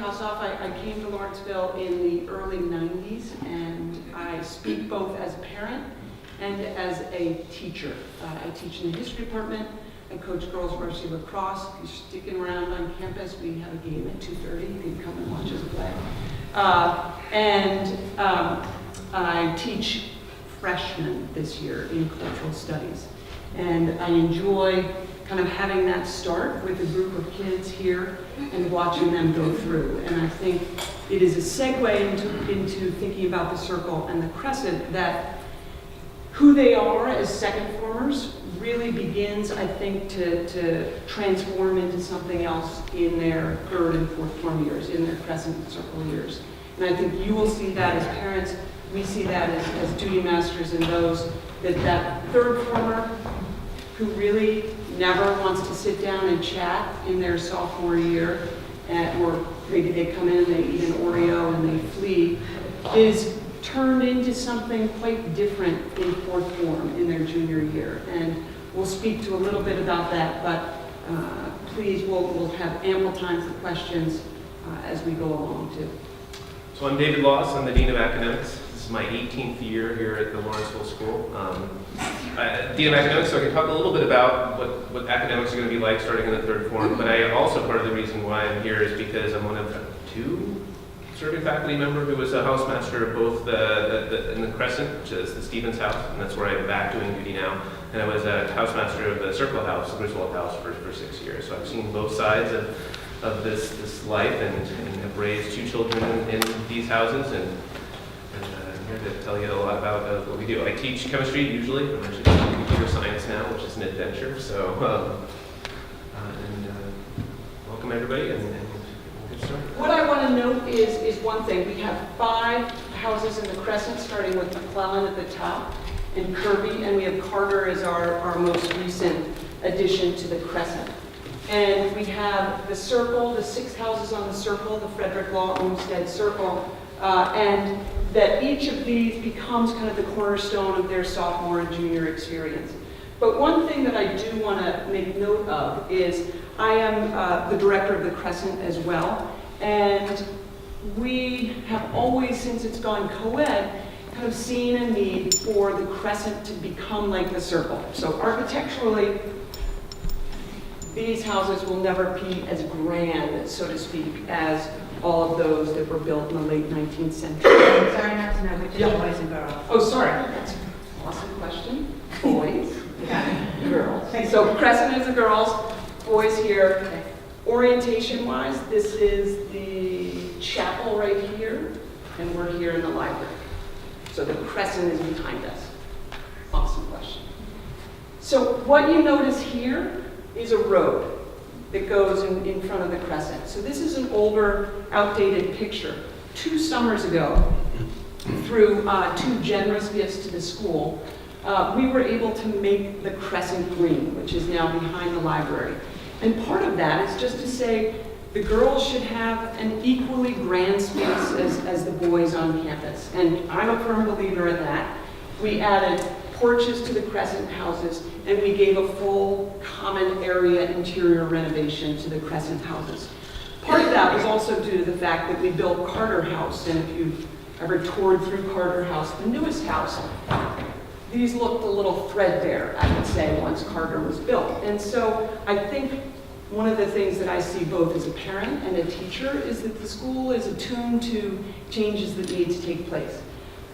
Kosoff. I came to Lawrenceville in the early 90s, and I speak both as a parent and as a teacher. I teach in the history department. I coach girls varsity lacrosse. If you're sticking around on campus, we have a game at 2:30. You can come and watch us play. I teach freshmen this year in cultural studies. And I enjoy kind of having that start with a group of kids here and watching them go through. And I think it is a segue into thinking about the Circle and the Crescent, that who they are as second formers really begins, I think, to transform into something else in their third and fourth form years, in their Crescent and Circle years. And I think you will see that as parents. We see that as duty masters and those that third former who really never wants to sit down and chat in their sophomore year, or maybe they come in and they eat an Oreo and they flee, is turned into something quite different in fourth form in their junior year. And we'll speak to a little bit about that, but please, we'll have ample time for questions as we go along too. So I'm David Loss, I'm the Dean of Academics. This is my 18th year here at the Lawrenceville School. Dean of Academics, so I can talk a little bit about what academics are going to be like starting in the third form, but I also, part of the reason why I'm here is because I'm one of two serving faculty member who was a housemaster of both in the Crescent, which is the Stevens House, and that's where I'm back doing duty now, and I was a housemaster of the Circle House, the Griswold House, for 6 years. So I've seen both sides of this life and have raised two children in these houses, and I'm here to tell you a lot about what we do. I teach chemistry usually. I'm actually teaching computer science now, which is an adventure. So, welcome everybody, and we'll get started. What I want to note is one thing. We have 5 houses in the Crescent, starting with McClellan at the top and Kirby, and we have Carter as our most recent addition to the Crescent. And we have the Circle, the 6 houses on the Circle, the Frederick Law Olmsted Circle, and that each of these becomes kind of the cornerstone of their sophomore and junior experience. But one thing that I do want to make note of is I am the director of the Crescent as well, and we have always, since it's gone co-ed, kind of seen a need for the Crescent to become like the Circle. So architecturally, these houses will never be as grand, so to speak, as all of those that were built in the late 19th century. Sorry not to know which is boys and girls. Oh, sorry. That's an awesome question. Boys, girls. So Crescent is the girls, boys here. Okay. Orientation-wise, this is the chapel right here, and we're here in the library. So the Crescent is behind us. Awesome question. So what you notice here is a road that goes in front of the Crescent. So this is an older, outdated picture. 2 summers ago, through 2 generous gifts to the school, we were able to make the Crescent green, which is now behind the library. And part of that is just to say the girls should have an equally grand space as the boys on campus. And I'm a firm believer in that. We added porches to the Crescent houses, and we gave a full common area interior renovation to the Crescent houses. Part of that was also due to the fact that we built Carter House, and if you've ever toured through Carter House, the newest house, these looked a little threadbare, I would say, once Carter was built. And so I think one of the things that I see both as a parent and a teacher is that the school is attuned to changes that need to take place.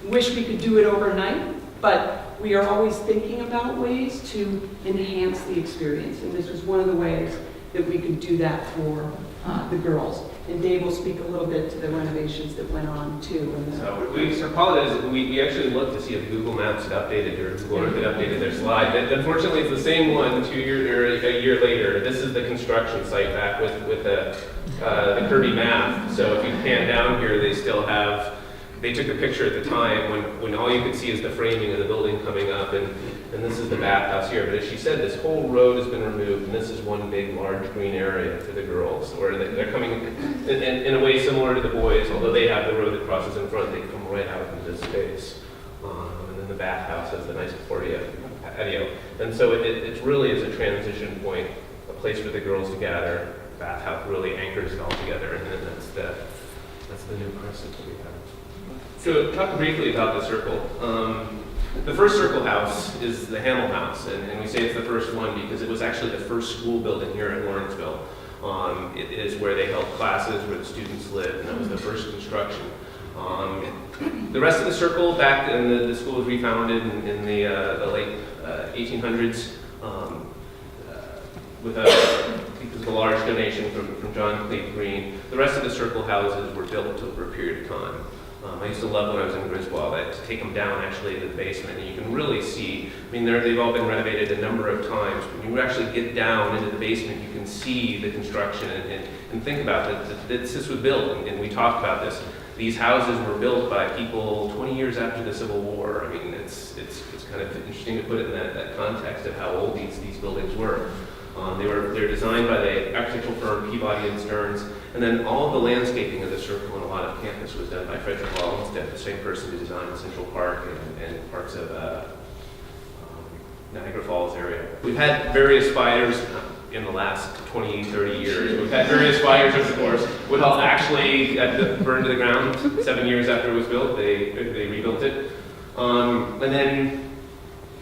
Wish we could do it overnight, but we are always thinking about ways to enhance the experience, and this was one of the ways that we could do that for the girls. And Dave will speak a little bit to the renovations that went on too. So we apologize. We actually looked to see if Google Maps had updated or Google Earth had updated their slide. Unfortunately, it's the same one 2 years or a year later. This is the construction site back with the Kirby map. So if you pan down here, they still have. They took a picture at the time when all you could see is the framing of the building coming up, and this is the bathhouse here. But as she said, this whole road has been removed, and this is one big, large green area for the girls, where they're coming in a way similar to the boys, although they have the road that crosses in front, they come right out into this space. And then the bathhouse has the nice patio. And so it really is a transition point, a place for the girls to gather. Bathhouse really anchors it all together, and then that's the new crescent that we have. So talk briefly about the circle. The first Circle house is the Hamill house, and we say it's the first one because it was actually the first school building here in Lawrenceville. It is where they held classes, where the students lived, and that was the first construction. The rest of the circle, back in the school was refounded in the late 1800s because of a large donation from John Cleave Green. The rest of the circle houses were built over a period of time. I used to love when I was in Griswold to take them down actually to the basement, and you can really see, I mean, they've all been renovated a number of times. When you actually get down into the basement, you can see the construction and think about it. This was built, and we talked about this. These houses were built by people 20 years after the Civil War. I mean, it's kind of interesting to put it in that context of how old these buildings were. They're designed by the architectural firm Peabody and Stearns, and then all of the landscaping of the circle and a lot of campus was done by Frederick Lawrenceville, the same person who designed Central Park and parts of Niagara Falls area. We've had various fires in the last 20, 30 years. We've had various fires over the course. Woodhull actually burned to the ground 7 years after it was built. They rebuilt it. And then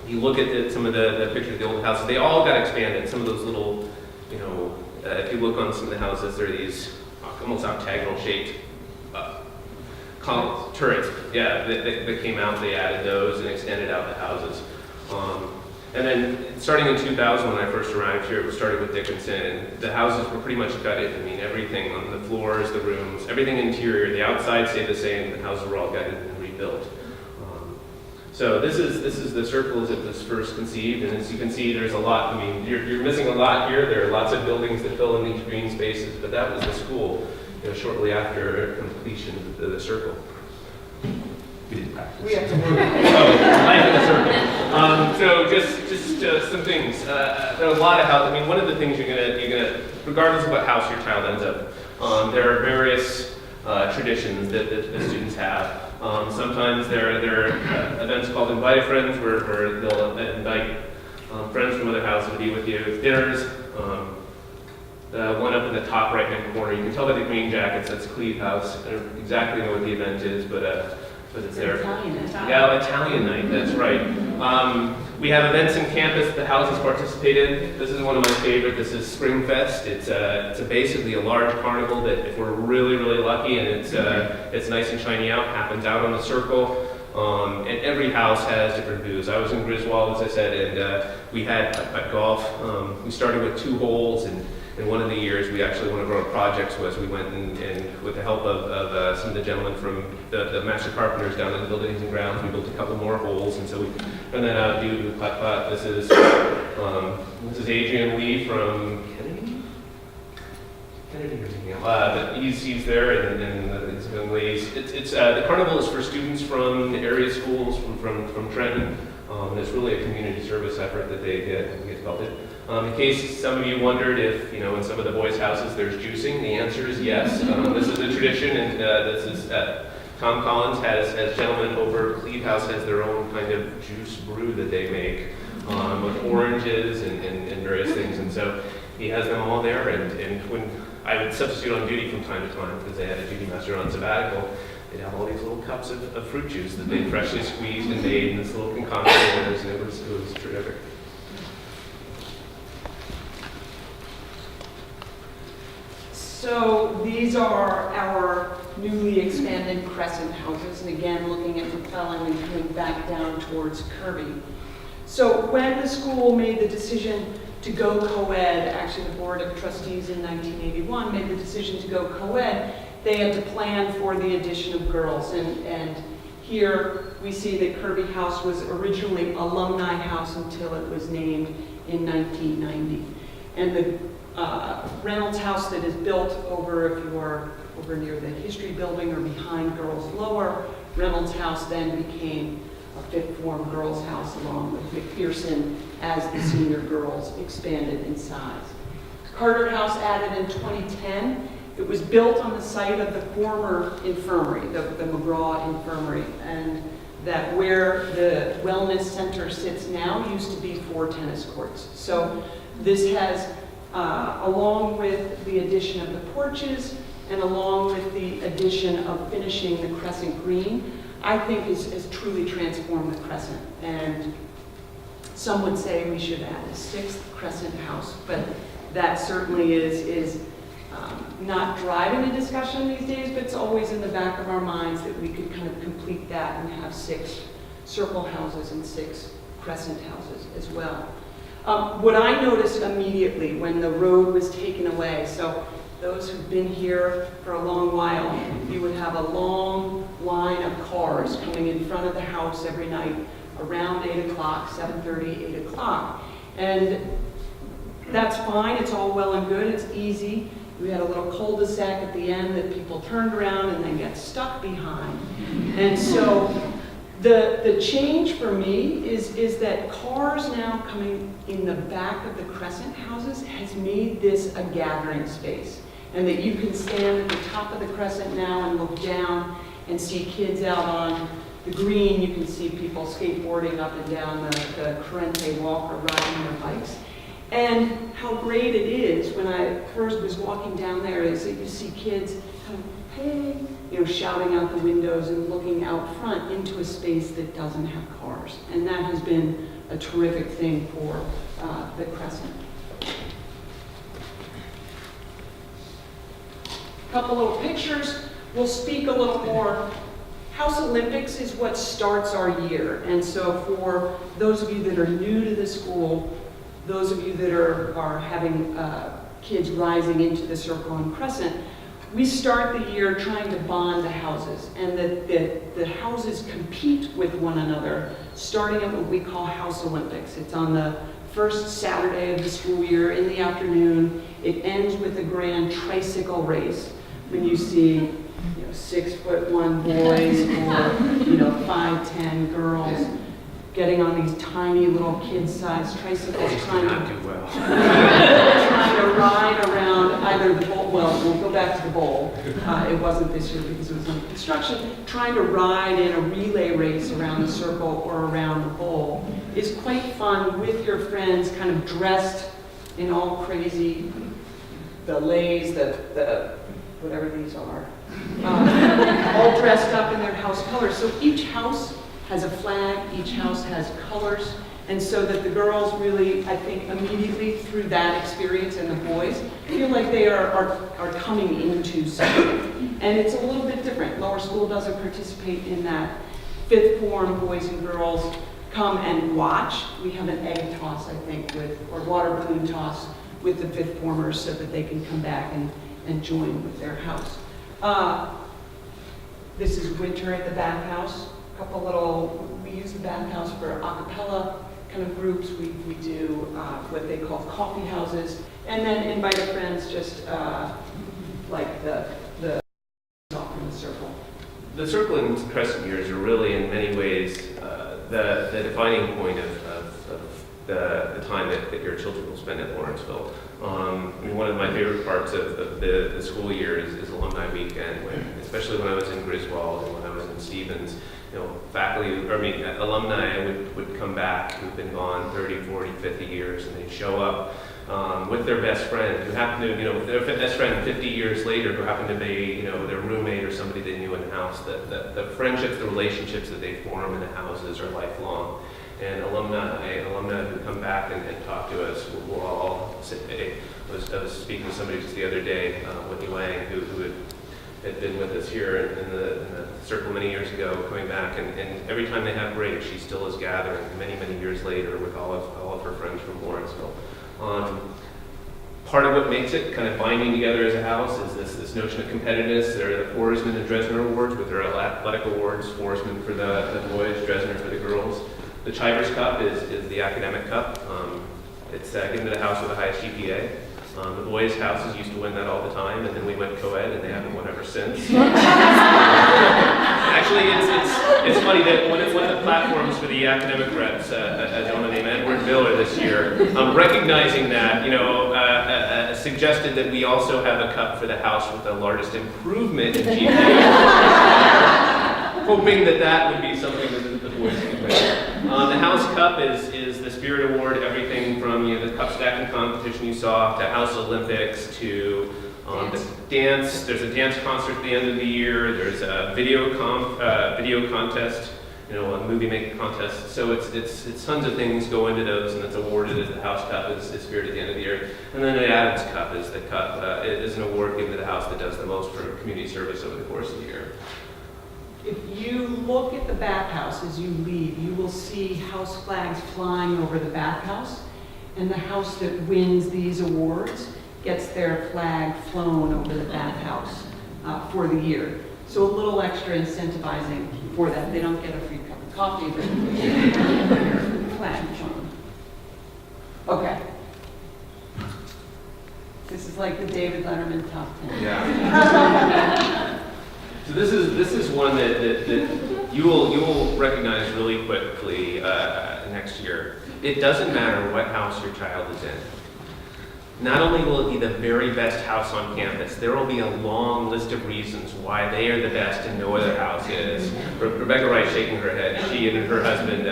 you look at some of the pictures of the old houses, they all got expanded. Some of those little, if you look on some of the houses, there are these almost octagonal shaped turrets. Yeah, that came out, they added those and extended out the houses. And then starting in 2000 when I first arrived here, it started with Dickinson, and the houses were pretty much gutted. I mean, everything on the floors, the rooms, everything interior, the outside stayed the same, the houses were all gutted and rebuilt. So this is the circle as it was first conceived, and as you can see, there's a lot. I mean, you're missing a lot here. There are lots of buildings that fill in these green spaces, but that was the school, shortly after completion of the circle. We didn't practice. We have to life in the circle. So just some things. There are a lot of houses. I mean, one of the things you're gonna, regardless of what house your child ends up, there are various traditions that the students have. Sometimes there are events called Invited Friends where they'll invite friends from other houses to be with you. Dinners, the one up in the top right-hand corner, you can tell by the green jackets, that's Cleave House. I don't exactly know what the event is, but it's there. Italian night. Yeah, Italian night, that's right. We have events in campus the houses participate in. This is one of my favorite. This is Spring Fest. It's basically a large carnival that, if we're really, really lucky and it's nice and shiny out, happens out on the circle. And every house has different booths. I was in Griswold, as I said, and we had at golf. We started with 2 holes, and in one of the years, one of our projects was we went and with the help of some of the gentlemen from the master carpenters down in the buildings and grounds, we built a couple more holes, and so we run that out, do the putt-putt. This is Adrian Lee from Kennedy or something else. But he's there, and his young ladies. The carnival is for students from area schools from Trenton. And it's really a community service effort that they get developed. In case some of you wondered if, in some of the boys' houses there's juicing, the answer is yes. This is a tradition, and this is Tom Collins has gentlemen over Cleave House has their own kind of juice brew that they make with oranges and various things, and so he has them all there. And when I would substitute on duty from time to time because they had a duty master on sabbatical, they'd have all these little cups of fruit juice that they freshly squeezed and made in this little concoction, and it was terrific. So these are our newly expanded Crescent houses, and again, looking at McClellan and coming back down towards Kirby. So when the school made the decision to go co-ed, actually the Board of Trustees in 1981 made the decision to go co-ed, they had to plan for the addition of girls. And here we see that Kirby House was originally Alumni House until it was named in 1990. And the Reynolds House that is built over, if you are over near the History Building or behind Girls Lower, Reynolds House then became a fifth form girls' house along with McPherson as the senior girls expanded in size. Carter House added in 2010. It was built on the site of the former infirmary, the McGraw Infirmary, and that where the wellness center sits now used to be 4 tennis courts. So this has, along with the addition of the porches and along with the addition of finishing the Crescent green, I think has truly transformed the Crescent. And some would say we should add a 6th Crescent house, but that certainly is not driving the discussion these days, but it's always in the back of our minds that we could kind of complete that and have 6 Circle houses and 6 Crescent houses as well. What I noticed immediately when the road was taken away, so those who've been here for a long while, you would have a long line of cars coming in front of the house every night around 8 o'clock, 7:30, 8 o'clock. And that's fine, it's all well and good, it's easy. We had a little cul-de-sac at the end that people turned around and then got stuck behind. And so the change for me is that cars now coming in the back of the Crescent houses has made this a gathering space. And that you can stand at the top of the Crescent now and look down and see kids out on the green. You can see people skateboarding up and down the Corrente walk or riding their bikes. And how great it is when I first was walking down there is that you see kids kind of, hey, shouting out the windows and looking out front into a space that doesn't have cars. And that has been a terrific thing for the Crescent. A couple little pictures will speak a little more. House Olympics is what starts our year. And so for those of you that are new to the school, those of you that are having kids rising into the Circle and Crescent, we start the year trying to bond the houses, and the houses compete with one another, starting at what we call House Olympics. It's on the first Saturday of the school year in the afternoon. It ends with a grand tricycle race when you see 6'1" boys or 5'10" girls getting on these tiny little kid-sized tricycles, trying to ride around either the bowl. Well, we'll go back to the bowl. It wasn't this year because it was under construction. Trying to ride in a relay race around the circle or around the bowl is quite fun with your friends, kind of dressed in all crazy, the leis, the whatever these are, all dressed up in their house colors. So each house has a flag, each house has colors, and so that the girls really, I think, immediately through that experience, and the boys, feel like they are coming into something. And it's a little bit different. Lower school doesn't participate in that. 5th form boys and girls come and watch. We have an egg toss, I think, or water balloon toss with the 5th formers so that they can come back and join with their house. This is winter at the bathhouse. We use the bathhouse for a cappella kind of groups. We do what they call coffee houses, and then invite our friends just like the from the Circle. The Circle and Crescent years are really, in many ways, the defining point of the time that your children will spend at Lawrenceville. One of my favorite parts of the school year is Alumni Weekend, especially when I was in Griswold and when I was in Stevens. Alumni would come back who've been gone 30, 40, 50 years, and they'd show up with their best friend, who happened to, their best friend 50 years later, who happened to be, their roommate or somebody they knew in the house. The friendships, the relationships that they form in the houses are lifelong. And alumni who come back and talk to us will all say, I was speaking to somebody just the other day, Whitney Wang, who had been with us here in the Circle many years ago, coming back, and every time they have breaks, she still is gathering many, many years later with all of her friends from Lawrenceville. Part of what makes it kind of binding together as a house is this notion of competitiveness. There are the Forsman and Dresner Awards, with their athletic awards, Forsman for the boys, Dresner for the girls. The Chivers Cup is the academic cup. It's given to the house with the highest GPA. The boys' houses used to win that all the time, and then we went co-ed, and they haven't won ever since. Actually, it's funny that one of the platforms for the academic reps, a gentleman named Edward Miller this year, recognizing that, suggested that we also have a cup for the house with the largest improvement in GPA, hoping that would be something that the boys could win. The House Cup is the Spirit Award, everything from the cup stacking competition you saw to House Olympics to There's a dance concert at the end of the year. There's a video contest, a movie making contest. So it's tons of things go into those, and it's awarded as the House Cup is spirit at the end of the year. And then the Adams Cup is the cup. It is an award given to the house that does the most for community service over the course of the year. If you look at the bathhouse as you leave, you will see house flags flying over the bathhouse, and the house that wins these awards gets their flag flown over the bathhouse for the year. So a little extra incentivizing for that. They don't get a free cup of coffee, but flag flown. Okay. This is like the David Letterman top 10. Yeah. So this is one that you will recognize really quickly next year. It doesn't matter what house your child is in. Not only will it be the very best house on campus, there will be a long list of reasons why they are the best and no other house is. Rebecca Wright's shaking her head. She and her husband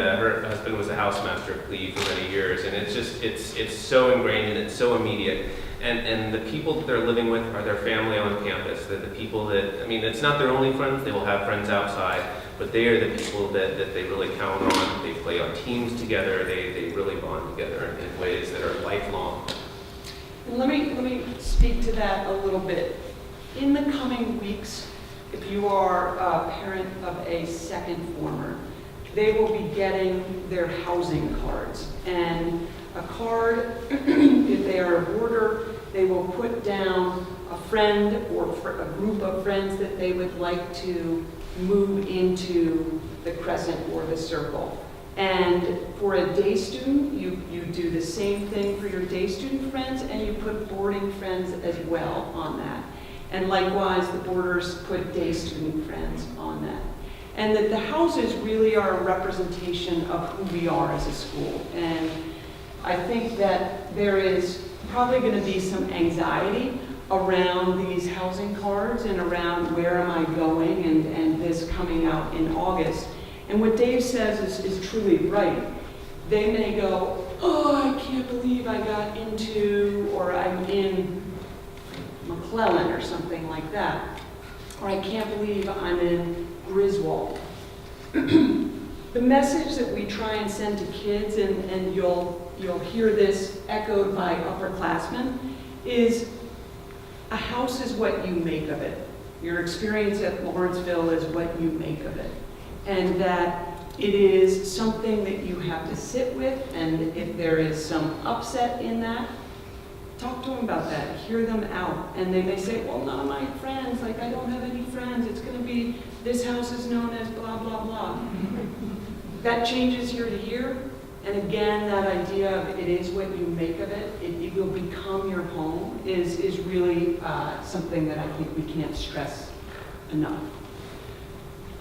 was a housemaster at Cleve for many years, and it's so ingrained and it's so immediate. And the people that they're living with are their family on campus. They're the people that, it's not their only friends, they will have friends outside, but they are the people that they really count on. They play on teams together, they really bond together in ways that are lifelong. Let me speak to that a little bit. In the coming weeks, if you are a parent of a second former, they will be getting their housing cards. And a card, if they are a boarder, they will put down a friend or a group of friends that they would like to move into the Crescent or the Circle. And for a day student, you do the same thing for your day student friends, and you put boarding friends as well on that. And likewise, the boarders put day student friends on that. And that the houses really are a representation of who we are as a school. And I think that there is probably going to be some anxiety around these housing cards and around where am I going and this coming out in August. And what Dave says is truly right. They may go, oh, I can't believe I got into, or I'm in McClellan or something like that. Or I can't believe I'm in Griswold. The message that we try and send to kids, and you'll hear this echoed by upperclassmen, is a house is what you make of it. Your experience at Lawrenceville is what you make of it. And that it is something that you have to sit with, and if there is some upset in that, talk to them about that, hear them out. And they may say, well, none of my friends, I don't have any friends, it's going to be, this house is known as blah, blah, blah. That changes year to year, and again, that idea of it is what you make of it, it will become your home, is really something that I think we can't stress enough.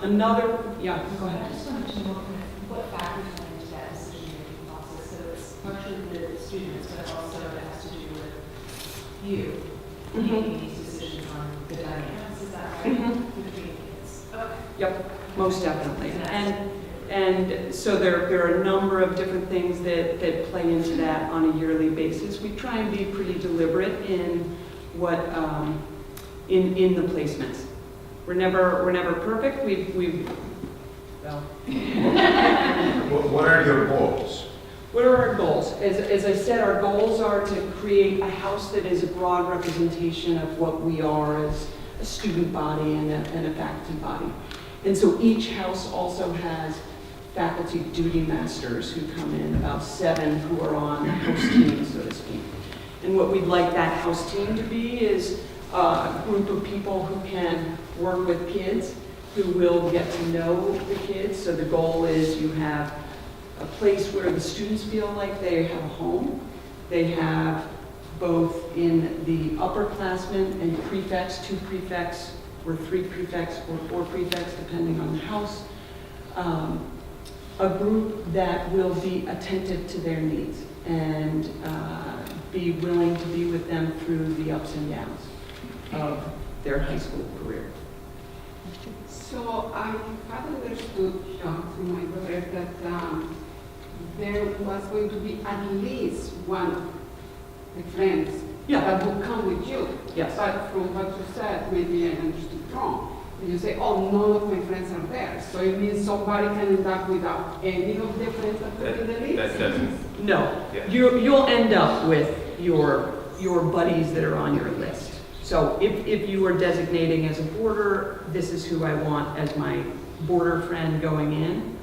Yeah, go ahead. I just wanted to know what factors went into that decision-making process. So it's partially the students, but also it has to do with you making these decisions on the dynamics. Is that right? Between kids. Okay. Yep, most definitely. And so there are a number of different things that play into that on a yearly basis. We try and be pretty deliberate in what in the placements. We're never perfect. Well. What are your goals? What are our goals? As I said, our goals are to create a house that is a broad representation of what we are as a student body and a faculty body. And so each house also has faculty duty masters who come in, about 7 who are on the house team, so to speak. And what we'd like that house team to be is a group of people who can work with kids, who will get to know the kids. So the goal is you have a place where the students feel like they have a home. They have both in the upperclassmen and prefects, 2 prefects, or 3 prefects, or 4 prefects, depending on the house. A group that will be attentive to their needs and be willing to be with them through the ups and downs of their high school career. So I had understood from my brother that there was going to be at least one of the friends Yeah. that will come with you. Yes. But from what you said, maybe I understood wrong. You say, oh, none of my friends are there. So it means somebody can end up without any of their friends that put in the list? That doesn't, No, Yeah. you'll end up with your buddies that are on your list. So if you are designating as a boarder, this is who I want as my boarder friend going in,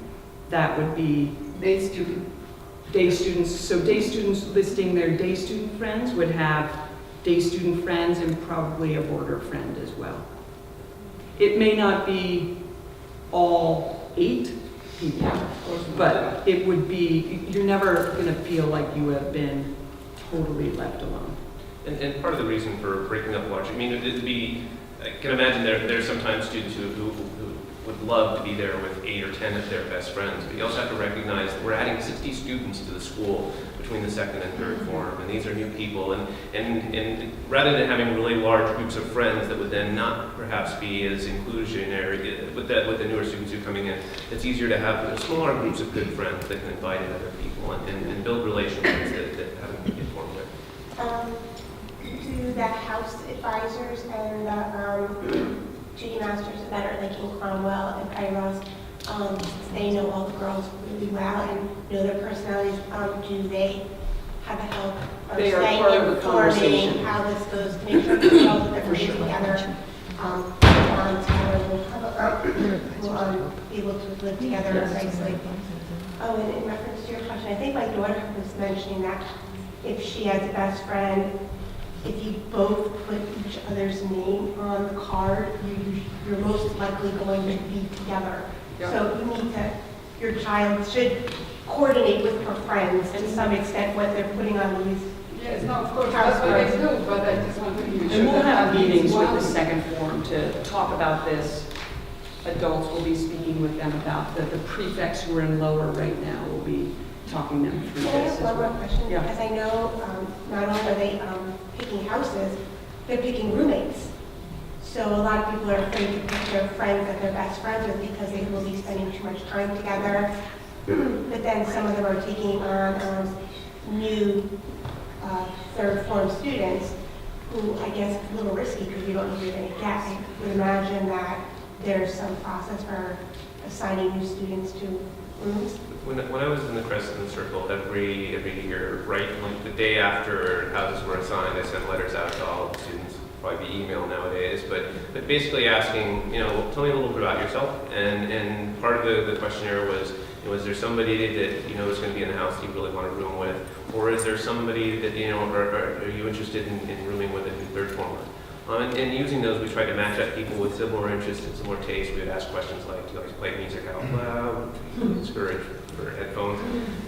that would be Day student. day students. So day students listing their day student friends would have day student friends and probably a boarder friend as well. It may not be all 8 people, but it would be, you're never going to feel like you have been totally left alone. and part of the reason for breaking up large, I mean, it'd be, I can imagine there's sometimes students who would love to be there with 8 or 10 of their best friends, but you also have to recognize that we're adding 60 students to the school between the second and third form, and these are new people, and rather than having really large groups of friends that would then not perhaps be as inclusionary with the newer students who are coming in, it's easier to have smaller groups of good friends that can invite in other people and build relationships that haven't been formed yet. Do the house advisors and the duty masters that are like in Cromwell and Kairos, they know all the girls really well and know their personalities. Do they have a help or They are say part of in the forming conversation. how this goes to make sure the girls that they're putting together will be able to live together nicely? Oh, and in reference to your question, I think my daughter was mentioning that if she has a best friend, if you both put each other's name on the card, you're most likely going to be together. Yeah. So you need to, your child should coordinate with her friends to some extent what they're putting on these. Yes, no, of course, that's what I do, but I just want to be sure. And we'll that have at least meetings with the one- second form to talk about this. Adults will be speaking with them about the prefects who are in lower right now will be talking them through Can I this ask as one more well. question? Yeah. Because I know not only are they picking houses, they're picking roommates. So a lot of people are afraid to pick their friends that they're best friends with because they will be spending too much time together. But then some of them are taking on new third form students who I guess is a little risky because you don't know who you're going to get. I would imagine that there's some process for assigning new students to rooms. When I was in the Crescent and Circle, every year, right, like the day after houses were assigned, I sent letters out to all the students, probably be email nowadays, but basically asking, tell me a little bit about yourself, and part of the questionnaire was, is there somebody that is going to be in the house that you really want to room with, or is there somebody that are you interested in rooming with a new third former? And using those, we try to match up people with similar interests and similar tastes. We would ask questions like, do you like to play music out loud? Discourage for headphones,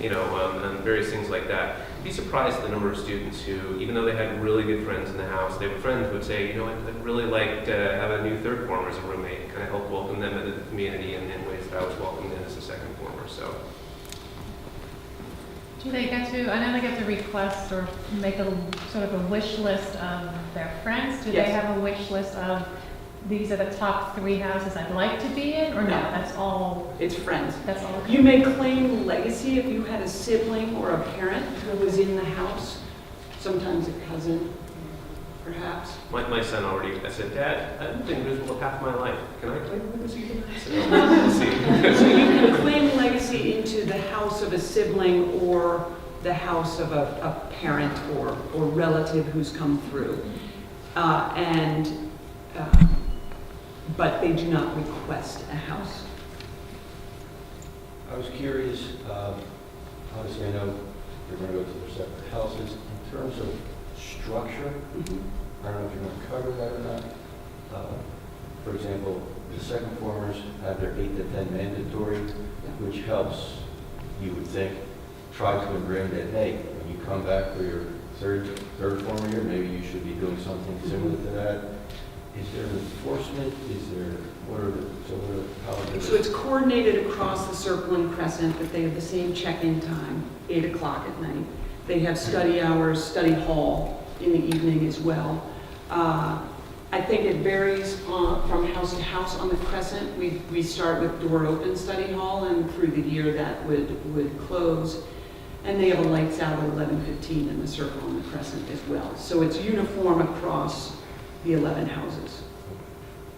and various things like that. You'd be surprised at the number of students who, even though they had really good friends in the house, they were friends who would say, I'd really like to have a new third former as a roommate, kind of help welcome them into the community in ways that I was welcomed in as a second former. So. Do they get to, I know they get to request or make a sort of a wish list of their friends. Do Yes. they have a wish list of, these are the top 3 houses I'd like to be in? Or no, No. that's all, It's friends. that's all? You may claim legacy if you had a sibling or a parent who was in the house, sometimes a cousin, perhaps. My son already, I said, Dad, I've been invisible half my life. Can I claim legacy tonight? So, we'll see. So you can claim legacy into the house of a sibling or the house of a parent or relative who's come through. But they do not request a house. I was curious, obviously I know you're going to go to their separate houses. In terms of structure, I don't know if you want to cover that or not. For example, the second formers have their 8 to 10 mandatory, which helps, you would think, try to ingrain that, hey, when you come back for your third former year, maybe you should be doing something similar to that. Is there enforcement? Is there, So it's coordinated across the Circle and Crescent, but they have the same check-in time, 8 o'clock at night. They have study hours, study hall in the evening as well. I think it varies from house to house on the Crescent. We start with door open study hall, and through the year that would close. And they have a lights out at 11:15 in the Circle and the Crescent as well. So it's uniform across the 11 houses.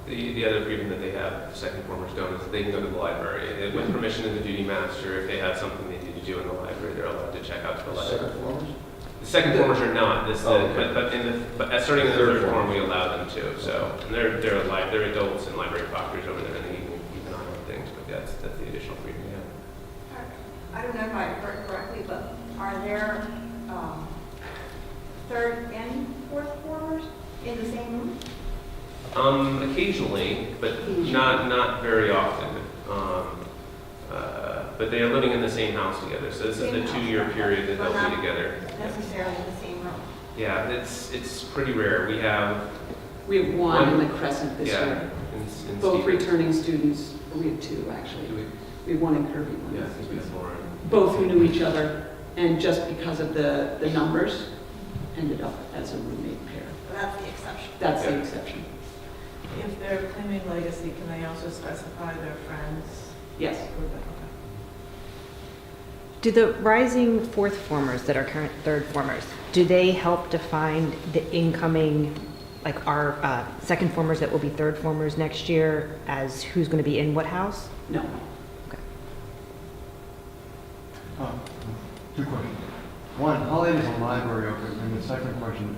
The other freedom that they have, second formers don't, is that they can go to the library. With permission of the duty master, if they have something they need to do in the library, they're allowed to check out to the library. Second floors? The second formers are not, Okay. but starting in the Third third form, form. we allow them to, so. And they're adults and library proctors over there, and they can keep an eye on things, but that's the additional freedom we have. I don't know if I heard correctly, but are there third and fourth formers in the same room? Occasionally, but not very often. But they are living in the same house together, so this is the 2-year period that they'll be together. Necessarily in the same room. Yeah, it's pretty rare. We have, We have one in the Crescent this yeah, year. in Both Stevens. returning students, we have 2 actually. Do we- We have one in Kirby, one Yeah, in I think we have Lauren. both who knew each other, and just because of the numbers, ended up as a roommate pair. But that's the exception. That's the Yeah. exception. If they're claiming legacy, can they also specify their friends? Yes. Do the rising fourth formers that are current third formers, do they help define the incoming, like our second formers that will be third formers next year as who's going to be in what house? No. Two questions. One, how late is the library open? And the second question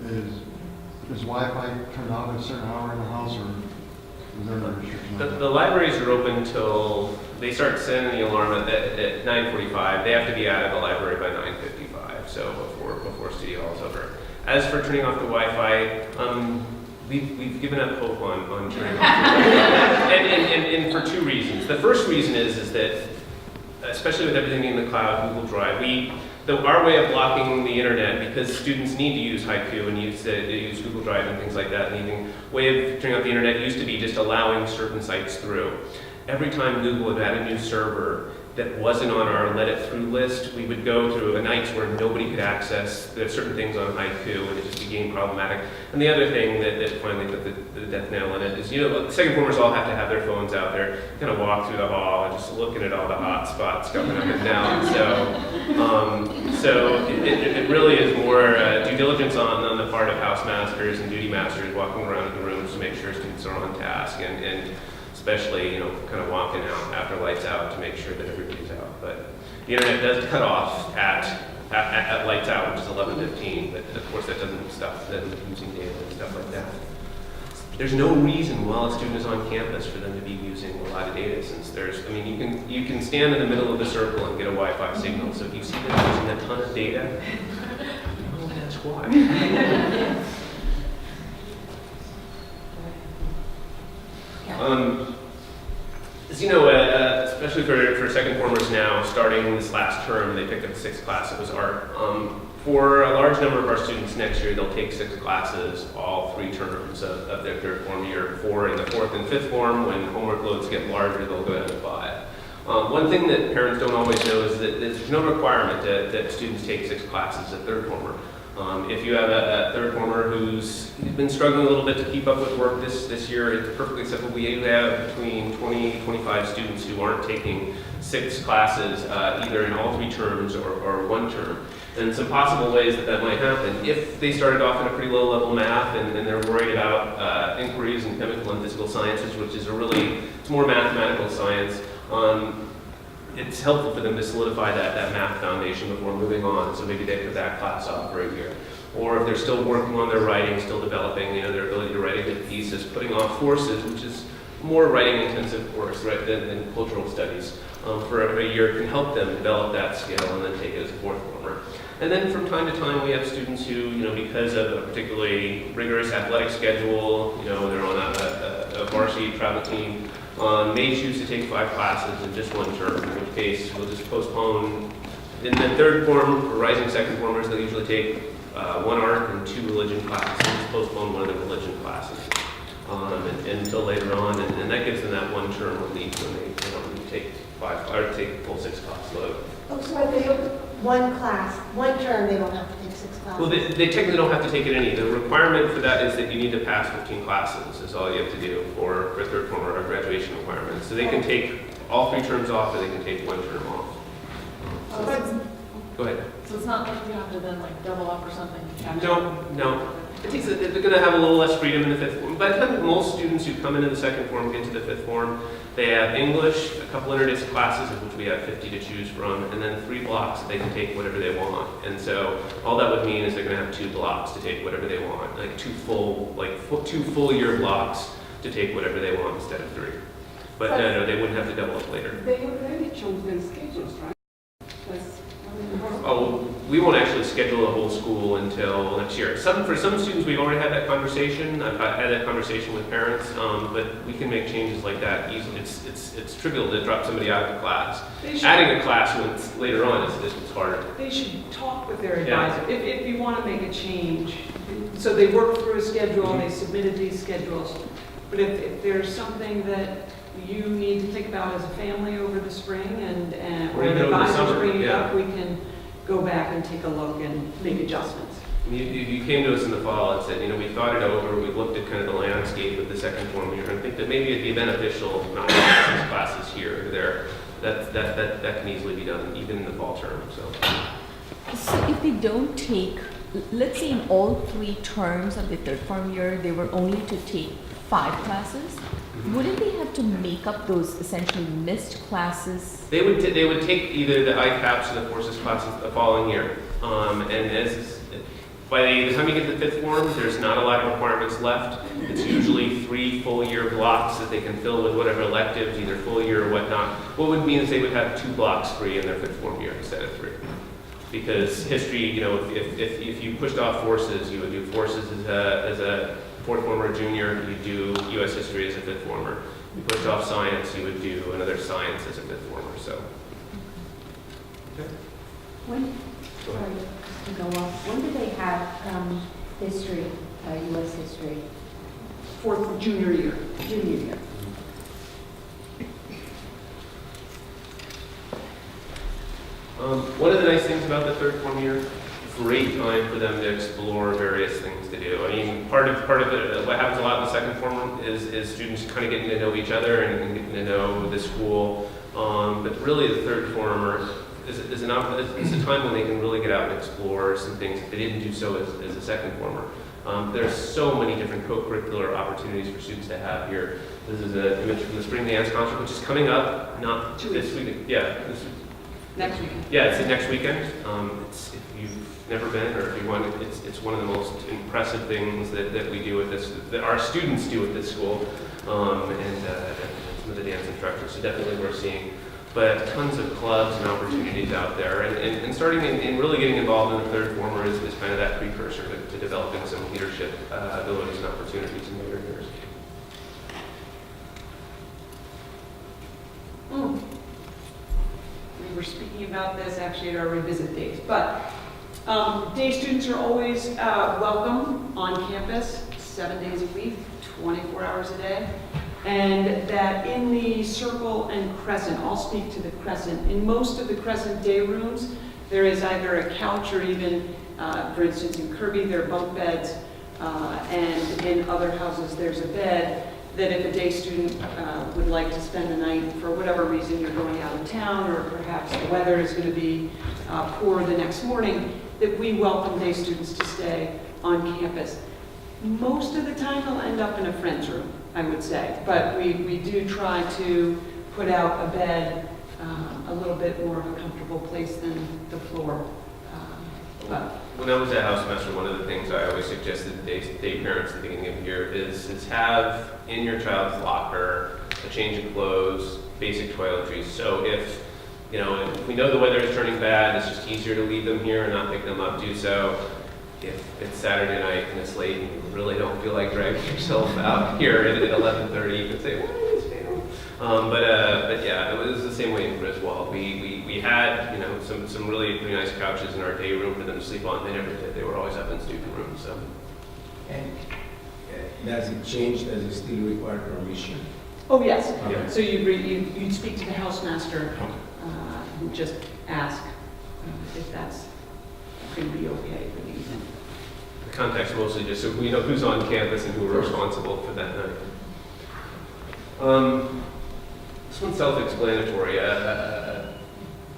is Wi-Fi turned off at a certain hour in the house, or is there no restriction on that? The libraries are open till, they start sending the alarm at 9:45. They have to be out of the library by 9:55, so before study hall is over. As for turning off the Wi-Fi, we've given up hope on turning off the Wi-Fi. And for 2 reasons. The first reason is that, especially with everything in the cloud, Google Drive, our way of blocking the internet, because students need to use Haiku and use Google Drive and things like that, and the way of turning off the internet used to be just allowing certain sites through. Every time Google would add a new server that wasn't on our let it through list, we would go through nights where nobody could access certain things on Haiku, and it just became problematic. And the other thing that finally put the death nail in it is, the second formers all have to have their phones out there, kind of walk through the hall and just looking at all the hot spots coming up and down. So it really is more due diligence on the part of house masters and duty masters walking around the rooms to make sure students are on task, and especially, kind of walking out after lights out to make sure that everybody's out. But the internet does cut off at lights out, which is 11:15, but of course that doesn't stop them using data and stuff like that. There's no reason while a student is on campus for them to be using a lot of data, since you can stand in the middle of the circle and get a Wi-Fi signal. So if you see them using a ton of data, well, that's why. As you know, especially for second formers now, starting this last term, they picked up the 6th class, it was art. For a large number of our students next year, they'll take 6 classes, all 3 terms of their third form year. 4 in the 4th and 5th form. When homework loads get larger, they'll go down to 5. One thing that parents don't always know is that there's no requirement that students take 6 classes at third former. If you have a third former who's been struggling a little bit to keep up with work this year, it's perfectly simple. We have between 20 and 25 students who aren't taking 6 classes, either in all 3 terms or 1 term. And some possible ways that might happen. If they started off in a pretty low level math and they're worried about inquiries in chemical and physical sciences, which is it's more mathematical science, it's helpful for them to solidify that math foundation before moving on. So maybe they put that class off for a year. Or if they're still working on their writing, still developing their ability to write a good thesis, putting off forces, which is more writing intensive course, right, than cultural studies, for a year can help them develop that skill and then take it as a 4th former. And then from time to time, we have students who, because of a particularly rigorous athletic schedule, they're on a varsity travel team, may choose to take 5 classes in just 1 term, in which case we'll just postpone. In the third form, for rising second formers, they'll usually take 1 art and 2 religion classes. We'll just postpone 1 of the religion classes until later on, and that gives them that 1 term relief when they don't need to take 5 or take the full 6 class load. Oh, so if they have 1 class, 1 term, they don't have to take 6 classes? Well, they technically don't have to take it any. The requirement for that is that you need to pass 15 classes, is all you have to do for third form or graduation requirements. So they can take all 3 terms off, or they can take 1 term off. Go ahead. So it's not like you have to then like double up or something to catch No, up? no. I think that they're going to have a little less freedom in the fifth form. By the time most students who come into the second form get to the fifth form, they have English, a couple interdisciplinary classes, of which we have 50 to choose from, and then 3 blocks that they can take whatever they want. And so all that would mean is they're going to have 2 blocks to take whatever they want, like 2 full year blocks to take whatever they want instead of 3. But no, they wouldn't have to double up later. They already chose their schedules, right? Oh, we won't actually schedule the whole school until next year. For some students, we've already had that conversation. I've had that conversation with parents, but we can make changes like that easily. It's trivial to drop somebody out of the class. Adding a class later on is harder. They should talk with their Yeah. advisor if you want to make a change. So they work through a schedule, and they submitted these schedules. But if there's something that you need to think about as a family over the spring and Or or even the over the advisors summer, bring it yeah. up, we can go back and take a look and make adjustments. If you came to us in the fall and said, we thought it over, we looked at kind of the landscape of the second form year, and think that maybe it'd be beneficial not to have these classes here or there, that can easily be done even in the fall term. So if they don't take, let's say in all 3 terms of the third form year, they were only to take 5 classes, wouldn't they have to make up those essentially missed classes? They would take either the ICAPS or the forces classes the following year, by the time you get to fifth form, there's not a lot of requirements left. It's usually 3 full year blocks that they can fill with whatever electives, either full year or whatnot. What would mean is they would have 2 blocks free in their fifth form year instead of 3. Because history, if you pushed off forces, you would do forces as a fourth former or junior, you do U.S. history as a fifth former. You pushed off science, you would do another science as a fifth former. So. Okay. When, sorry, to go off, when do they have history, U.S. history? For junior year. Junior year. One of the nice things about the third form year, great time for them to explore various things to do. I mean, part of it, what happens a lot in the second form is students kind of getting to know each other and getting to know the school. But really, the third former is a time when they can really get out and explore some things that they didn't do so as a second former. There's so many different co-curricular opportunities for students to have here. This is an image from the spring dance concert, which is coming up, not this weekend. Yeah, Next weekend. yeah, it's next weekend. If you've never been, or if you want, it's one of the most impressive things that we do with this, that our students do at this school, and some of the dance instructors. So definitely worth seeing. But tons of clubs and opportunities out there, and starting and really getting involved in the third former is kind of that precursor to developing some leadership abilities and opportunities in later years. We were speaking about this actually at our revisit days, but day students are always welcome on campus 7 days a week, 24 hours a day. And that in the Circle and Crescent, I'll speak to the Crescent, in most of the Crescent day rooms, there is either a couch or even, for instance, in Kirby, there are bunk beds, and in other houses, there's a bed that if a day student would like to spend the night, for whatever reason, you're going out of town, or perhaps the weather is going to be poor the next morning, that we welcome day students to stay on campus. Most of the time, they'll end up in a friend's room, I would say, but we do try to put out a bed a little bit more of a comfortable place than the floor. But when I was at Housemaster, one of the things I always suggested to day parents at the beginning of the year is have in your child's locker a change of clothes, basic toiletries. So if we know the weather is turning bad, it's just easier to leave them here and not pick them up, do so. If it's Saturday night and it's late and you really don't feel like dragging yourself out here at 11:30, you can say, why is it down? But yeah, it was the same way in Griswold. We had some really pretty nice couches in our day room for them to sleep on. They never did. They were always up in student rooms. So. And does it change? Does it still require permission? oh yes, Yeah. so you'd speak to the housemaster, and just ask if that's going to be okay for the evening. The context mostly just so we know who's on campus and who are responsible for that night. This one's self-explanatory.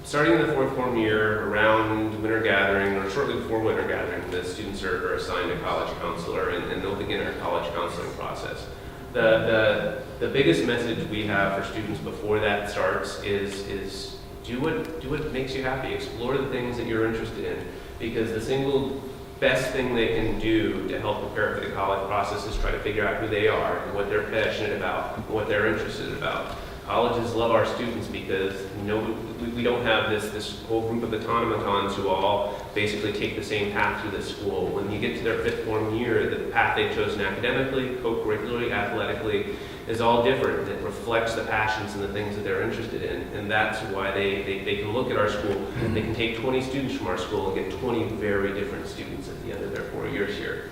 starting in the fourth form year, around winter gathering, or shortly before winter gathering, the students are assigned a college counselor, and they'll begin our college counseling process. The biggest message we have for students before that starts is do what makes you happy. Explore the things that you're interested in, because the single best thing they can do to help prepare for the college process is try to figure out who they are and what they're passionate about, and what they're interested about. Colleges love our students because we don't have this whole group of automatons who all basically take the same path through the school. When you get to their fifth form year, the path they've chosen academically, co-curricularly, athletically is all different. It reflects the passions and the things that they're interested in. And that's why they can look at our school, they can take 20 students from our school and get 20 very different students at the end of their 4 years here.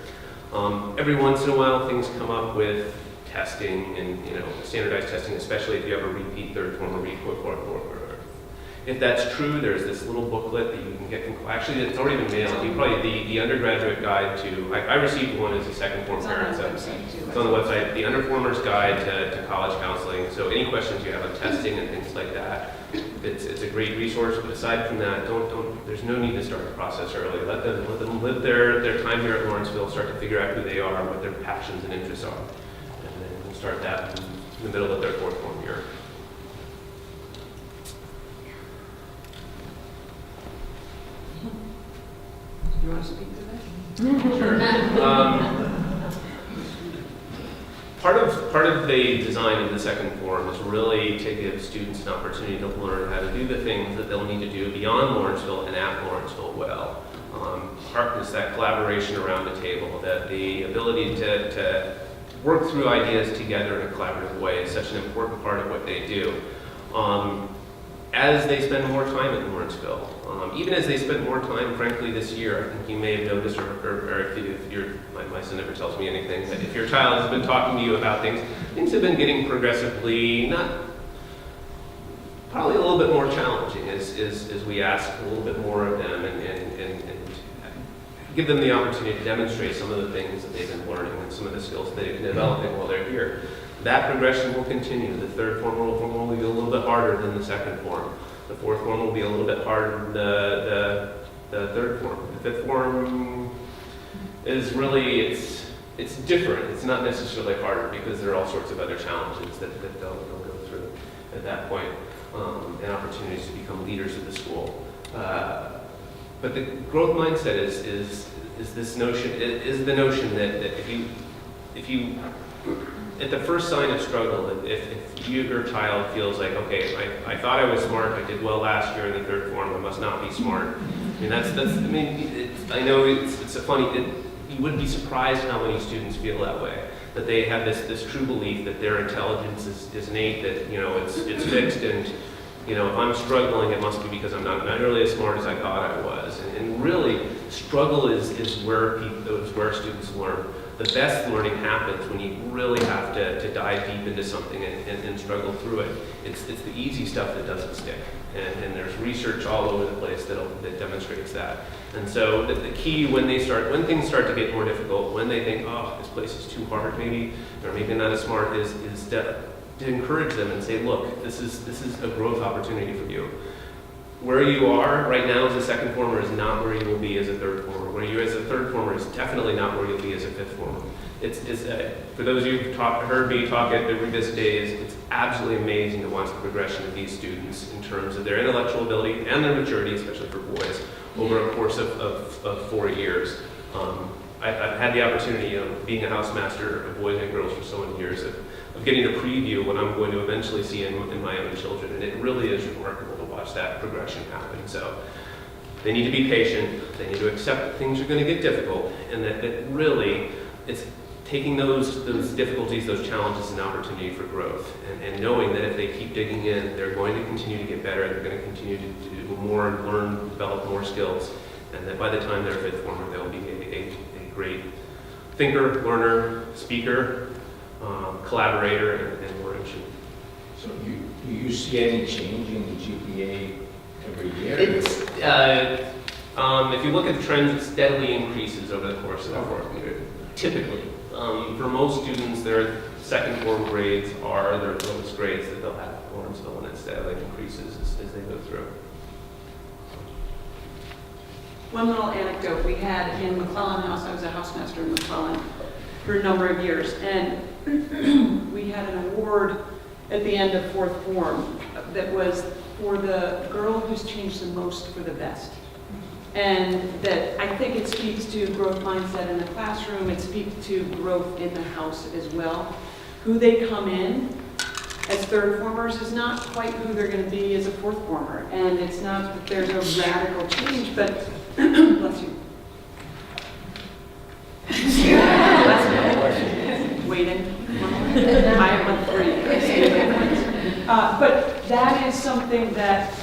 Every once in a while, things come up with testing and standardized testing, especially if you have a repeat third form or repeat fourth form. If that's true, there's this little booklet that you can get. Actually, it's already been mailed. You probably the undergraduate guide to. I received one as a second form parent. So it's on the website. The Underformers Guide to College Counseling. So any questions you have on testing and things like that, it's a great resource. But aside from that, there's no need to start the process early. Let them live their time here at Lawrenceville, start to figure out who they are, what their passions and interests are. Start that in the middle of their fourth form year. Do you want to speak to that? Sure. Part of the design of the second form is really to give students an opportunity to learn how to do the things that they'll need to do beyond Lawrenceville and at Lawrenceville well. Part is that collaboration around the table, that the ability to work through ideas together in a collaborative way is such an important part of what they do. As they spend more time at Lawrenceville, even as they spend more time, frankly, this year, I think you may have noticed, or if my son never tells me anything, but if your child has been talking to you about things have been getting progressively, probably a little bit more challenging as we ask a little bit more of them and give them the opportunity to demonstrate some of the things that they've been learning and some of the skills that they've been developing while they're here. That progression will continue. The third form will be a little bit harder than the second form. The fourth form will be a little bit harder than the third form. The fifth form is really, it's different. It's not necessarily harder because there are all sorts of other challenges that they'll go through at that point, and opportunities to become leaders of the school. But the growth mindset is this notion, is the notion that if you at the first sign of struggle, if your child feels like, okay, I thought I was smart, I did well last year in the third form, I must not be smart. I mean, I know it's a funny, you wouldn't be surprised how many students feel that way, that they have this true belief that their intelligence is innate, that, it's fixed, and, if I'm struggling, it must be because I'm not nearly as smart as I thought I was. And really, struggle is where students learn. The best learning happens when you really have to dive deep into something and struggle through it. It's the easy stuff that doesn't stick. And there's research all over the place that demonstrates that. And so the key when things start to get more difficult, when they think, oh, this place is too hard maybe, or maybe not as smart, is to encourage them and say, look, this is a growth opportunity for you. Where you are right now as a second former is not where you will be as a third former. Where you as a third former is definitely not where you'll be as a fifth former. For those of you who've heard me talk at the Revisit Days, it's absolutely amazing to watch the progression of these students in terms of their intellectual ability and their maturity, especially for boys, over a course of 4 years. I've had the opportunity of being a housemaster of boys and girls for so many years of getting a preview of what I'm going to eventually see in my own children, and it really is remarkable to watch that progression happen. So they need to be patient, they need to accept that things are going to get difficult, and that really it's taking those difficulties, those challenges, as an opportunity for growth, and knowing that if they keep digging in, they're going to continue to get better, they're going to continue to do more and learn, develop more skills, and that by the time they're fifth former, they'll be a great thinker, learner, speaker, collaborator, and more action. So do you see any change in the GPA every year? If you look at the trends, it steadily increases over the course of the fourth year. Typically, for most students, their second form grades are their lowest grades that they'll have at Lawrenceville, and it steadily increases as they go through. One little anecdote we had in McClellan House, I was a housemaster in McClellan for a number of years, and we had an award at the end of fourth form that was for the girl who's changed the most for the best. And that I think it speaks to growth mindset in the classroom, it speaks to growth in the house as well. Who they come in as third formers is not quite who they're going to be as a fourth former. And it's not that there's a radical change, but bless you. Waiting. I am on 3. But that is something that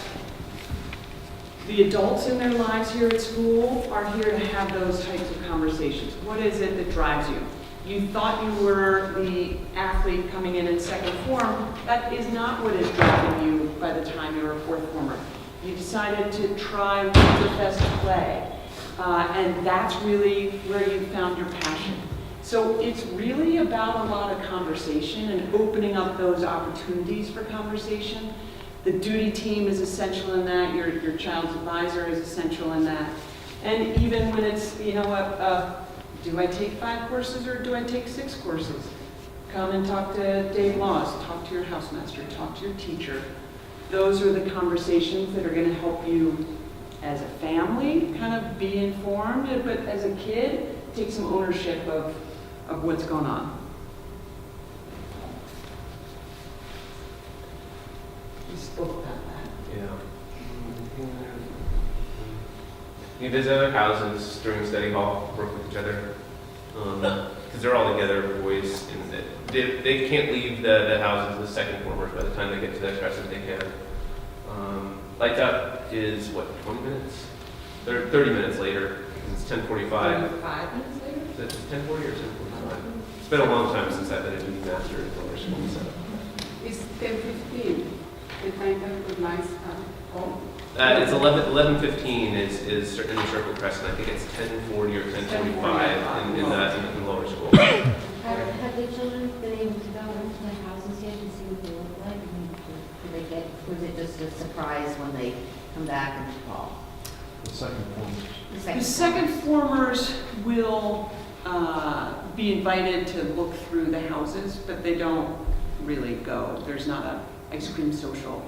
the adults in their lives here at school are here to have those types of conversations. What is it that drives you? You thought you were the athlete coming in second form. That is not what is driving you by the time you're a fourth former. You decided to try Winterfest play, and that's really where you found your passion. So it's really about a lot of conversation and opening up those opportunities for conversation. The duty team is essential in that. Your child's advisor is essential in that. And even when it's, you know what, do I take 5 courses or do I take 6 courses? Come and talk to Dave Laws, talk to your housemaster, talk to your teacher. Those are the conversations that are going to help you as a family kind of be informed, but as a kid, take some ownership of what's going on. We spoke about that. Yeah. You visit other houses during study hall, work with each other, because they're all together, boys, and they can't leave the houses, the second formers, by the time they get to the Crescent they can. Light up is, what, 20 minutes? They're 30 minutes later, it's 10:45. 5 minutes later? Is it 10:40 or 10:45? It's been a long time since I've been a duty master at Lower School, so. It's 10:15, the time that the lights are on. It's 11:15 is in the Circle Crescent. I think it's 10:40 or 10:45 in the Lower School. Have the children been able to go into the houses yet and see what they look like? I mean, was it just a surprise when they come back in the fall? The second formers. The second formers will be invited to look through the houses, but they don't really go. There's not an ice cream social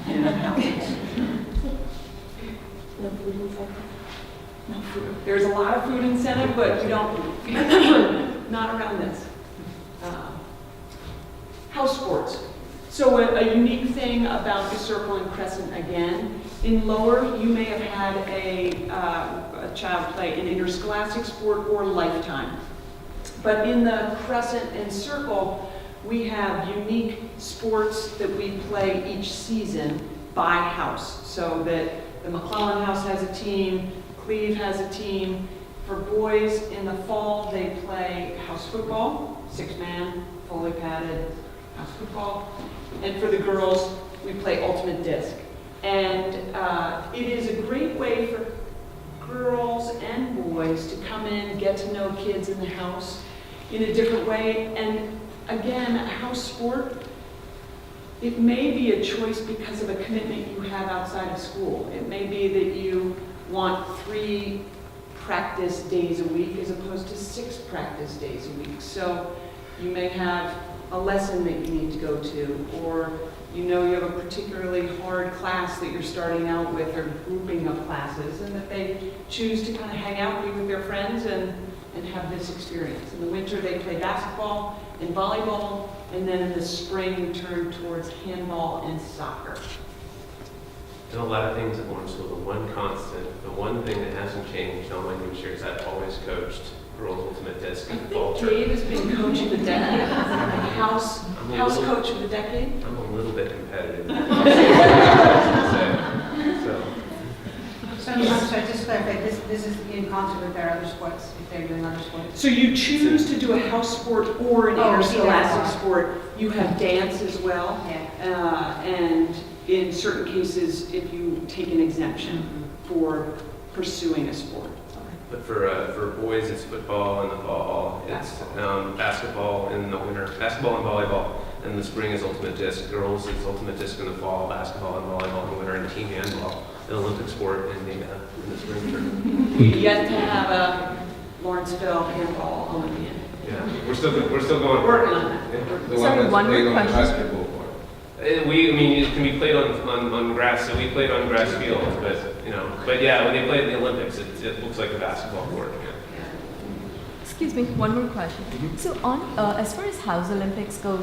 in the houses. No food incentive? No food. There's a lot of food incentive, but you don't, not around this. House sports. So a unique thing about the Circle and Crescent, again, in Lower, you may have had a child play an interscholastic sport or lifetime. But in the Crescent and Circle, we have unique sports that we play each season by house. So that the McClellan House has a team, Cleve has a team. For boys, in the fall, they play house football, 6-man, fully padded house football. And for the girls, we play ultimate disc. And it is a great way for girls and boys to come in, get to know kids in the house in a different way. And again, a house sport, it may be a choice because of a commitment you have outside of school. It may be that you want 3 practice days a week as opposed to 6 practice days a week. So you may have a lesson that you need to go to, or you know you have a particularly hard class that you're starting out with, or grouping of classes, and that they choose to kind of hang out, be with their friends, and have this experience. In the winter, they play basketball and volleyball, and then in the spring, turn towards handball and soccer. And a lot of things at Lawrenceville, the one constant, the one thing that hasn't changed all my years, I've always coached girls ultimate disc I and think ball Dave has been coach of the decade, house coach of the decade. I'm a little bit competitive. So I'm sorry, just to clarify, this is in concert with their other sports, if they're doing other sports? So you choose to do a house sport or an interscholastic either. sport. You have dance as well. Yeah. And in certain cases, if you take an exemption for pursuing a sport. But for boys, it's football in the fall. It's basketball in the winter. Basketball and volleyball. And the spring is ultimate disc. Girls is ultimate disc in the fall, basketball and volleyball in the winter, and team handball, an Olympic sport in the spring term. We yet to have a Lawrenceville handball Olympian. Yeah, we're still going. Working on that. Yeah. Sorry, one more Played on question. basketball court. I mean, it can be played on grass, so we played on grass fields, but yeah, when they play in the Olympics, it looks like a basketball court. Yeah. Excuse me, one more question. So on, as far as House Olympics go,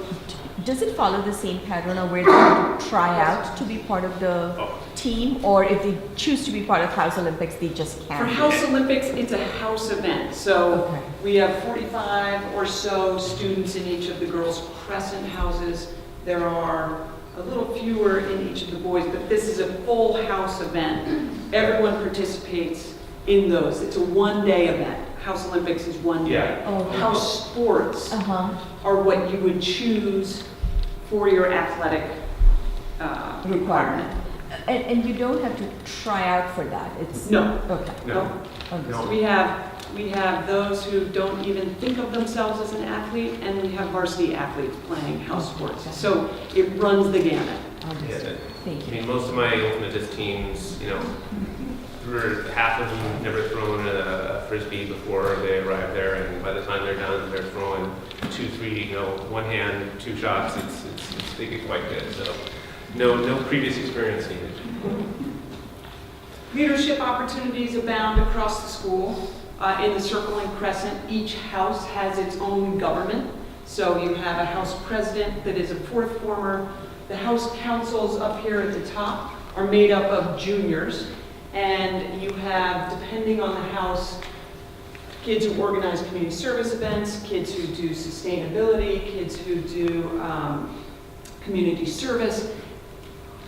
does it follow the same pattern of where they have to try out to be part of the team, or if they choose to be part of House Olympics, they just can't? For House Olympics, it's a house event. So Okay. we have 45 or so students in each of the girls' Crescent houses. There are a little fewer in each of the boys, but this is a full house event. Everyone participates in those. It's a one-day event. House Olympics is one day. Yeah. Oh. House sports Uh-huh. are what you would choose for your athletic requirement. And you don't have to try out for that. It's No. Okay. No. Understood. We have those who don't even think of themselves as an athlete, and we have varsity athletes playing house sports. So it runs the gamut. Understood. Thank I you. mean, most of my ultimate disc teams, half of them have never thrown a frisbee before they arrive there, and by the time they're done, they're throwing 2, 3, one hand, 2 shots. They get quite good. So, no previous experience needed. Leadership opportunities abound across the school. In the Circle and Crescent, each house has its own government. So you have a house president that is a 4th former. The house councils up here at the top are made up of juniors. And you have, depending on the house, kids who organize community service events, kids who do sustainability, kids who do community service,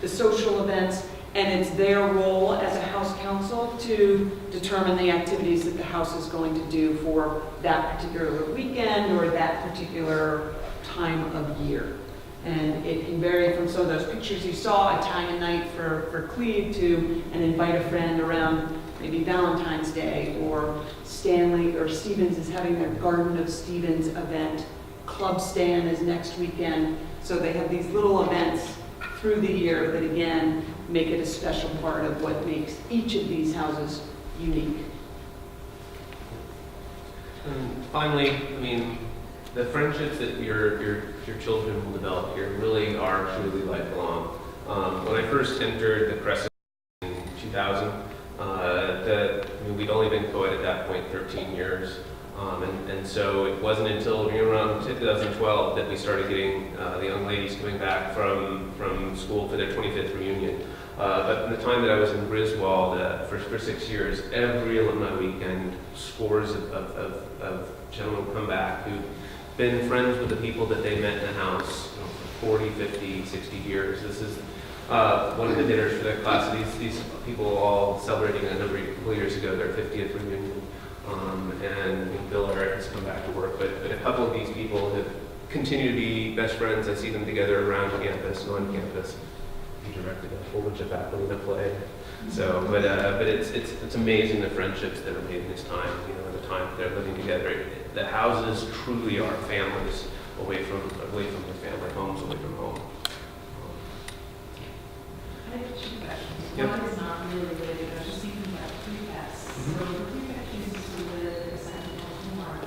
the social events, and it's their role as a house council to determine the activities that the house is going to do for that particular weekend or that particular time of year. And it can vary from some of those pictures you saw, Italian night for Cleve, to an invite a friend around maybe Valentine's Day, or Stanley or Stevens is having their Garden of Stevens event. Club Stand is next weekend. So they have these little events through the year that, again, make it a special part of what makes each of these houses unique. And finally, I mean, the friendships that your children will develop here really are truly lifelong. When I first entered the Crescent in 2000, we'd only been co-ed at that point 13 years. And so it wasn't until around 2012 that we started getting the young ladies coming back from school for their 25th reunion. But in the time that I was in Griswold for 6 years, every alumni weekend, scores of gentlemen come back who've been friends with the people that they met in the house for 40, 50, 60 years. This is one of the dinners for the class. These people all celebrating a couple years ago their 50th reunion. And Bill Eric has come back to work, but a couple of these people have continued to be best friends. I see them together around campus and on campus. He directed a whole bunch of faculty in the play. So, but it's amazing the friendships that are made in this time. The time they're living together. The houses truly are families away from their family homes, away from home. I have 2 questions. Yep. One is not really related, I was just thinking about prefects. So the prefect chooses to live in a central form.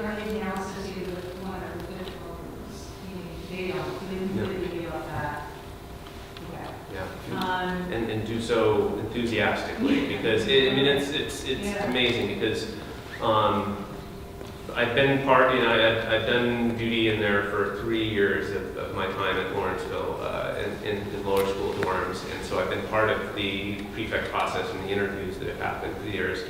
Are they now associated with one of the fifth programs? They don't, they didn't really feel about that. Okay. Yeah. And do so enthusiastically, because it's amazing, because I've been I've done duty in there for 3 years of my time at Lawrenceville in lower school dorms, and so I've been part of the prefect process and the interviews that have happened through the years.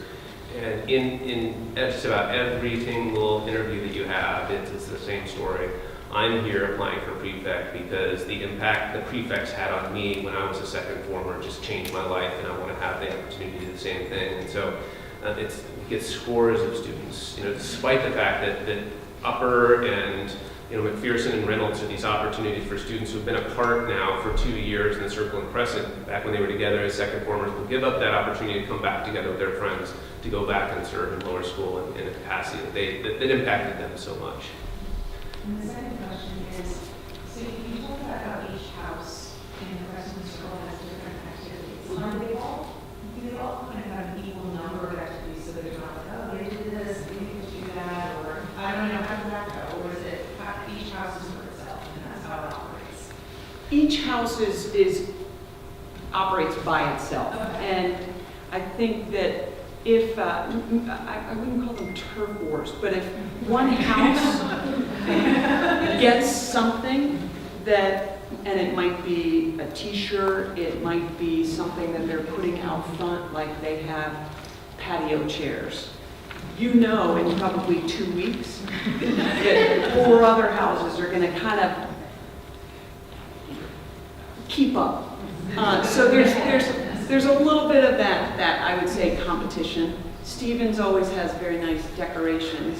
And in just about every single interview that you have, it's the same story. I'm here applying for prefect because the impact the prefects had on me when I was a second former just changed my life, and I want to have the opportunity to do the same thing. And so it gets scores of students, despite the fact that Upper and McPherson and Reynolds are these opportunities for students who've been apart now for 2 years in the Circle and Crescent, back when they were together as second formers, will give up that opportunity to come back together with their friends to go back and serve in lower school in a capacity that impacted them so much. And the second question is, so you talked about how each house in the Crescent Circle has different activities. Do they all kind of have an equal number of activities, so there's not like, oh, they did this, they didn't do that, or I don't know, how does that go? Or is it, each house is for itself, and that's how it operates? Each house operates by itself. And I think that if, I wouldn't call them turf wars, but if one house gets something that, and it might be a t-shirt, it might be something that they're putting out front, like they have patio chairs. You know in probably 2 weeks that 4 other houses are gonna kind of keep up. So there's a little bit of that I would say competition. Stevens always has very nice decorations,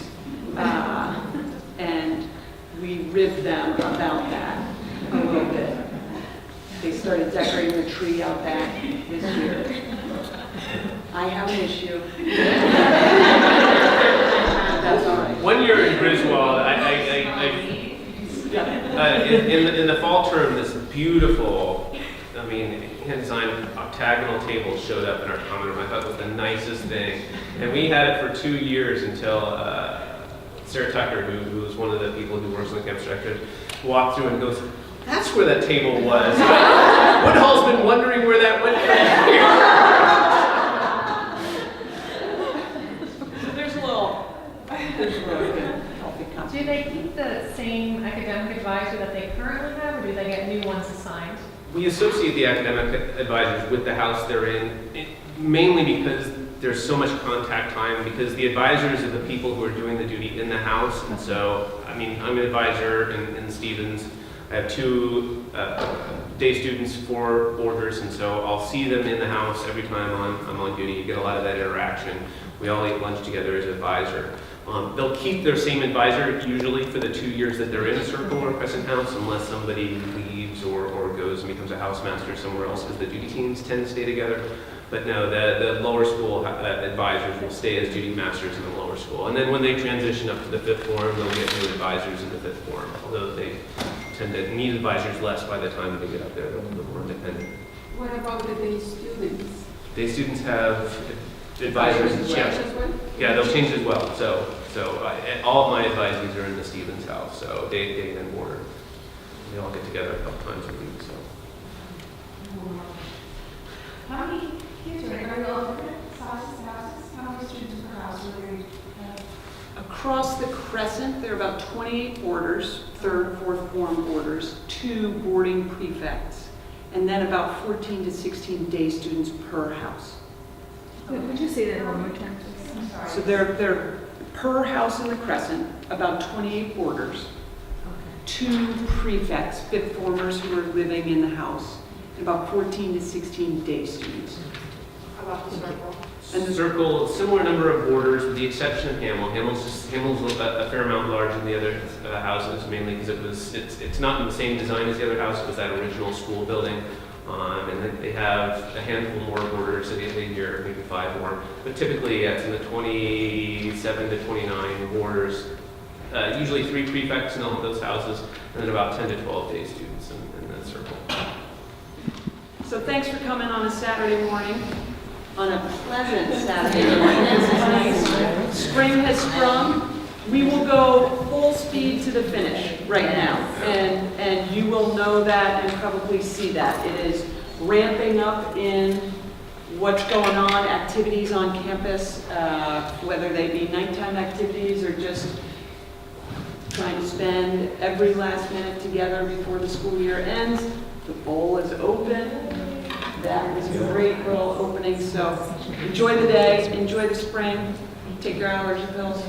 and we rib them about that a little bit. They started decorating the tree out back this year. I have an issue. That's all right. One year in Griswold, in the fall term, this beautiful, hand-designed octagonal table showed up in our common room. I thought it was the nicest thing. And we had it for 2 years until Sarah Tucker, who was one of the people who works on the campus director, walked through and goes, "That's where that table was." Woodhull's been wondering where that went from here. So there's a little healthy competition. Do they keep the same academic advisor that they currently have, or do they get new ones assigned? We associate the academic advisors with the house they're in, mainly because there's so much contact time, because the advisors are the people who are doing the duty in the house. And so, I'm an advisor in Stevens. I have 2 day students, 4 boarders, and so I'll see them in the house every time I'm on duty. You get a lot of that interaction. We all eat lunch together as advisor. They'll keep their same advisor usually for the 2 years that they're in Circle or Crescent House, unless somebody leaves or goes and becomes a housemaster somewhere else, because the duty teams tend to stay together. But no, the lower school advisors will stay as duty masters in the lower school. And then when they transition up to the 5th form, they'll get new advisors in the 5th form, although they tend to need advisors less by the time they get up there. They're a little more independent. What about the day students? Day students have advisors and chefs. Yeah, they'll change as well. So all of my advisees are in the Stevens house, so day and boarder. We all get together a couple times a week. So. How many kids are you all different sizes houses? How many students per house are there? Across the Crescent, there are about 28 boarders, 3rd, 4th form boarders, 2 boarding prefects, and then about 14 to 16 day students per house. Would you say that one more time, please? I'm sorry. So they're per house in the Crescent, about 28 boarders, 2 prefects, 5th formers who are living in the house, and about 14 to 16 day students. How about the Circle? And the Circle, similar number of boarders, with the exception of Hamel. Hamel's a fair amount larger than the other houses, mainly because it's not in the same design as the other house. It was that original school building. And then they have a handful more boarders a year, maybe 5 more. But typically, it's in the 27 to 29 boarders. Usually 3 prefects in all of those houses, and then about 10 to 12 day students in that Circle. So thanks for coming on a Saturday morning, on a pleasant Saturday morning. This is nice. Spring has sprung. We will go full speed to the finish right now, and you will know that and probably see that. It is ramping up in what's going on, activities on campus, whether they be nighttime activities or just trying to spend every last minute together before the school year ends. The bowl is open. That was a great little opening, so enjoy the day, enjoy the spring, take your allergy pills.